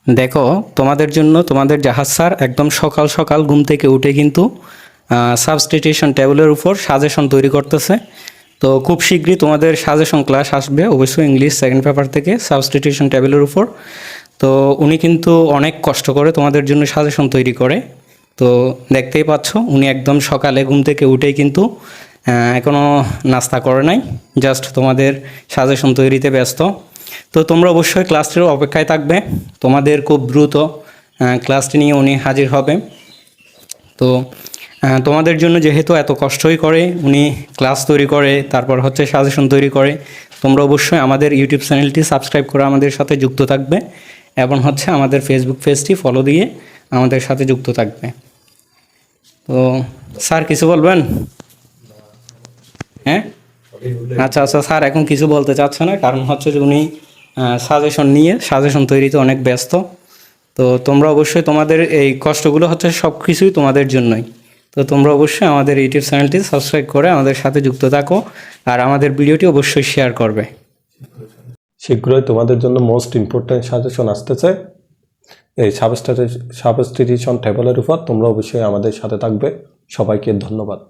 দেখো, তোমাদের জন্য তোমাদের জাহাজ স্যার একদম সকাল সকাল ঘুম থেকে উঠে কিন্তু সাবস্টিটিউশন টেবিলের উপর সাজেশন তৈরি করতেছে। তো খুব শীঘ্রই তোমাদের সাজেশন ক্লাস আসবে, অবশ্যই ইংলিশ সেকেন্ড পেপার থেকে সাবস্টিটিউশন টেবিলের উপর। তো উনি কিন্তু অনেক কষ্ট করে তোমাদের জন্য সাজেশন তৈরি করে। তো দেখতেই পাচ্ছ, উনি একদম সকালে ঘুম থেকে উঠেই কিন্তু এখনও নাস্তা করে নাই, জাস্ট তোমাদের সাজেশন তৈরিতে ব্যস্ত। তো তোমরা অবশ্যই ক্লাসটির অপেক্ষায় থাকবে, তোমাদের খুব দ্রুত ক্লাসটি নিয়ে উনি হাজির হবে। তো তোমাদের জন্য যেহেতু এত কষ্টই করে উনি, ক্লাস তৈরি করে, তারপর হচ্ছে সাজেশন তৈরি করে, তোমরা অবশ্যই আমাদের ইউটিউব চ্যানেলটি সাবস্ক্রাইব করে আমাদের সাথে যুক্ত থাকবে এবং হচ্ছে আমাদের ফেসবুক পেজটি ফলো দিয়ে আমাদের সাথে যুক্ত থাকবে। তো স্যার কিছু বলবেন? হ্যাঁ, আচ্ছা আচ্ছা, স্যার এখন কিছু বলতে চাচ্ছে না, কারণ হচ্ছে যে উনি সাজেশন তৈরিতে অনেক ব্যস্ত। তো তোমরা অবশ্যই তোমাদের এই কষ্টগুলো হচ্ছে সব কিছুই তোমাদের জন্যই। তো তোমরা অবশ্যই আমাদের ইউটিউব চ্যানেলটি সাবস্ক্রাইব করে আমাদের সাথে যুক্ত থাকো, আর আমাদের ভিডিওটি অবশ্যই শেয়ার করবে। শীঘ্রই তোমাদের জন্য মোস্ট ইম্পর্ট্যান্ট সাজেশন আসতেছে এই সাবস্টিটিউশন টেবলের উপর। তোমরা অবশ্যই আমাদের সাথে থাকবে। সবাইকে ধন্যবাদ।